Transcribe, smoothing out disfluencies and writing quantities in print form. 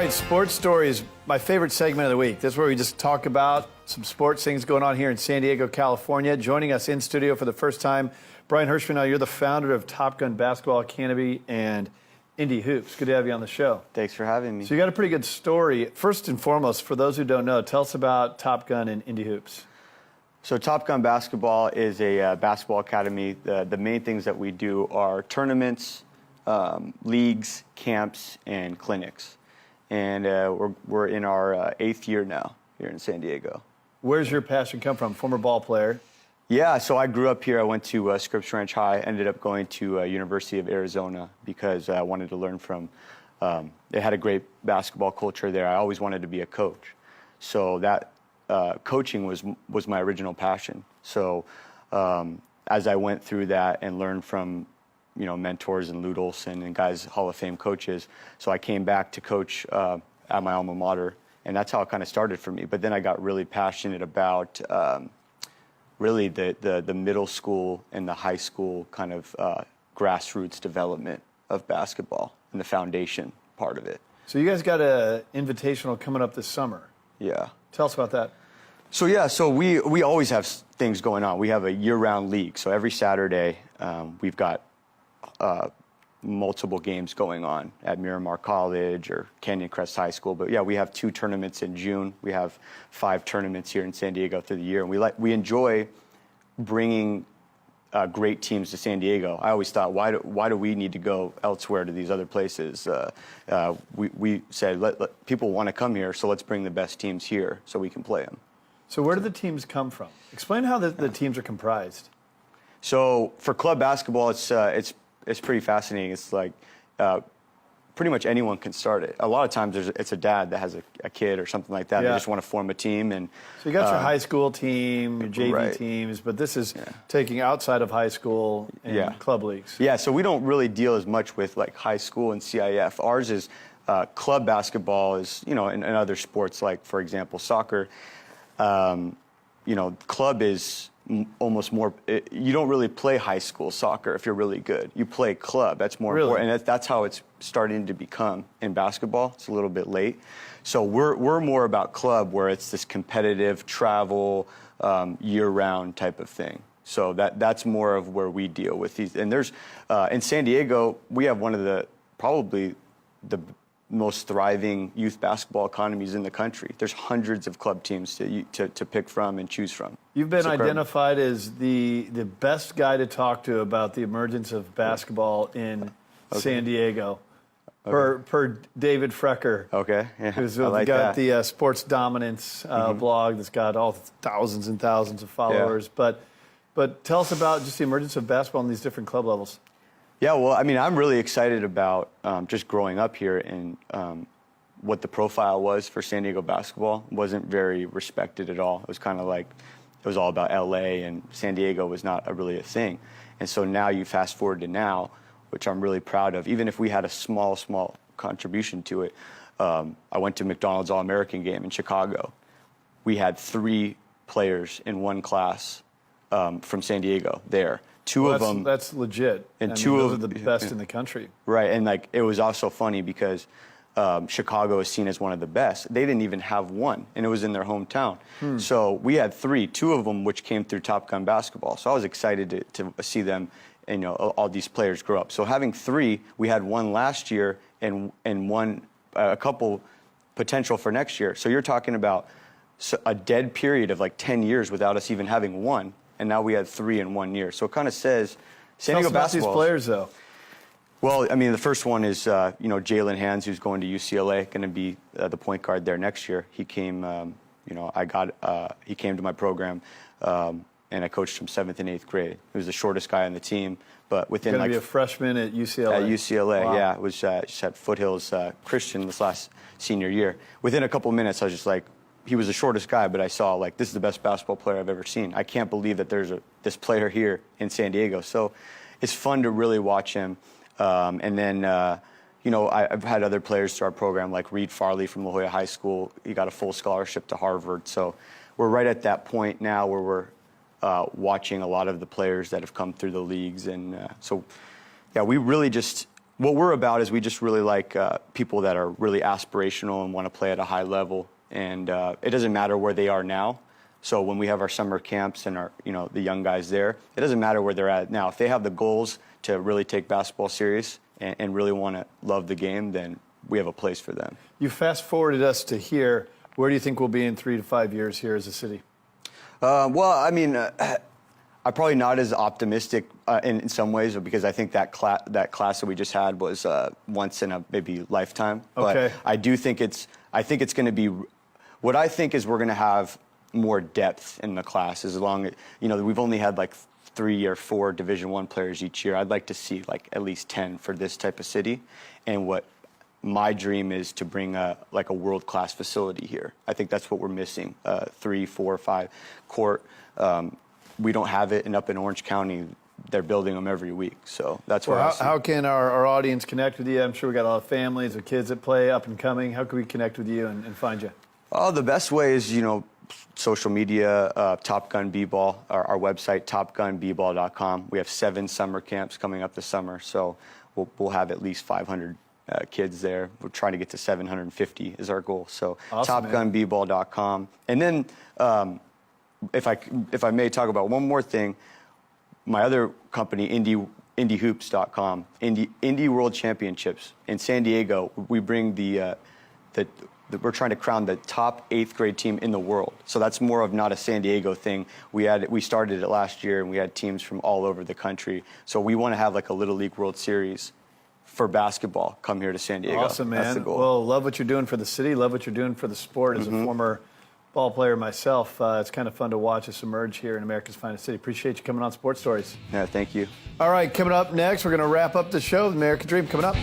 right, Sports Stories, my favorite segment of the week. This is where we just talk about some sports things going on here in San Diego, California. Joining us in studio for the first time, Brian Hirschman. Now, you're the founder of Top Gun Basketball Academy and Indy Hoops. Good to have you on the show. Thanks for having me. So you got a pretty good story. First and foremost, for those who don't know, tell us about Top Gun and Indy Hoops. So Top Gun Basketball is a basketball academy. The main things that we do are tournaments, leagues, camps, and clinics. And we're in our 8th year now here in San Diego. Where's your passion come from? Former ball player. Yeah, so I grew up here. I went to Scripps Ranch High, ended up going to University of Arizona because I wanted to learn from, they had a great basketball culture there. I always wanted to be a coach. So that coaching was my original passion. So as I went through that and learned from mentors and Lute Olson and guys, Hall of Fame coaches. So I came back to coach at my alma mater, and that's how it kind of started for me. But then I got really passionate about really the middle school and the high school kind of grassroots development of basketball and the foundation part of it. So you guys got an invitational coming up this summer. Yeah. Tell us about that. So yeah, so we always have things going on. We have a year-round league. So every Saturday we've got multiple games going on at Miramar College or Canyon Crest High School. But yeah, we have 2 tournaments in June. We have 5 tournaments here in San Diego through the year. And we enjoy bringing great teams to San Diego. I always thought, why do we need to go elsewhere to these other places? We said, people want to come here, so let's bring the best teams here so we can play them. So where do the teams come from? Explain how the teams are comprised. So for club basketball, it's pretty fascinating. It's like pretty much anyone can start it. A lot of times it's a dad that has a kid or something like that. Yeah. They just want to form a team. And so you got your high school team, your JV right. teams, but this is taking outside of high school and club leagues. Yeah, so we don't really deal as much with like high school and CIF. Ours is club basketball is, in other sports like, for example, soccer, club is almost more, you don't really play high school soccer if you're really good. You play club. That's more important. And that's how it's starting to become in basketball. It's a little bit late. So we're more about club, where it's this competitive travel, year-round type of thing. So that's more of where we deal with these. And there's, in San Diego, we have one of probably the most thriving youth basketball economies in the country. There's hundreds of club teams to pick from and choose from. You've been identified as the best guy to talk to about the emergence of basketball in San Diego, per David Frecker. Okay, yeah, who's like got that. the Sports Dominance blog that's got all thousands and thousands of followers. Yeah. But tell us about just the emergence of basketball in these different club levels. Yeah, well, I mean, I'm really excited about just growing up here and what the profile was for San Diego basketball. It wasn't very respected at all. It was kind of like, it was all about LA, and San Diego was not really a thing. And so now you fast forward to now, which I'm really proud of. Even if we had a small contribution to it, I went to McDonald's All-American game in Chicago. We had 3 players in one class from San Diego there. Two of them. That's legit. And those are the best in the country. Right, and like it was also funny because Chicago is seen as one of the best. They didn't even have one, and it was in their hometown. So we had 3, 2 of them which came through Top Gun basketball. So I was excited to see them, and all these players grow up. So having 3, we had 1 last year and one, a couple potential for next year. So you're talking about a dead period of like 10 years without us even having 1. And now we had 3 in 1 year. So it kind of says San Diego basketball. These players, though. Well, I mean, the first one is, Jalen Hands, who's going to UCLA, going to be the point guard there next year. He came, he came to my program, and I coached him 7th and 8th grade. He was the shortest guy on the team, but within going to be a freshman at UCLA. At UCLA, wow. yeah. It was just at Foothills Christian this last senior year. Within a couple minutes, I was just like, he was the shortest guy, but I saw, like, this is the best basketball player I've ever seen. I can't believe that there's this player here in San Diego. So it's fun to really watch him. And then, I've had other players to our program, like Reed Farley from La Jolla High School. He got a full scholarship to Harvard. So we're right at that point now where we're watching a lot of the players that have come through the leagues. And we really just what we're about is we just really like people that are really aspirational and want to play at a high level. And it doesn't matter where they are now. So when we have our summer camps and our, the young guys there, it doesn't matter where they're at now. If they have the goals to really take basketball serious and really want to love the game, then we have a place for them. You fast forwarded us to here. Where do you think we'll be in 3 to 5 years here as a city? I'm probably not as optimistic in some ways, because I think that class that we just had was once in a maybe lifetime. Okay. But I think it's going to be. What I think is we're going to have more depth in the class, as long as we've only had like 3 or 4 Division I players each year. I'd like to see like at least 10 for this type of city, and what my dream is to bring a world-class facility here. I think that's what we're missing. 3, 4, 5 court. We don't have it, and up in Orange County, they're building them every week. So that's where how can our audience connect with you? I'm sure we got a lot of families of kids that play up and coming. How can we connect with you and find you? Oh, the best way is, social media, Top Gun B-Ball, our website, topgunbball.com. We have 7 summer camps coming up this summer, so we'll have at least 500 kids there. We're trying to get to 750 is our goal. So awesome, topgunbball.com. And then if I may talk about one more thing, my other company, IndyHoops.com, Indy World Championships in San Diego. We bring we're trying to crown the top 8th grade team in the world. So that's more of not a San Diego thing. We started it last year, and we had teams from all over the country. So we want to have like a Little League World Series for basketball come here to San Diego. Awesome, man. That's the goal. Well, love what you're doing for the city. Love what you're doing for the sport. As a former ball player myself, it's kind of fun to watch us emerge here in America's finest city. Appreciate you coming on Sports Stories. Yeah, thank you. All right, coming up next, we're going to wrap up the show. The American Dream coming up.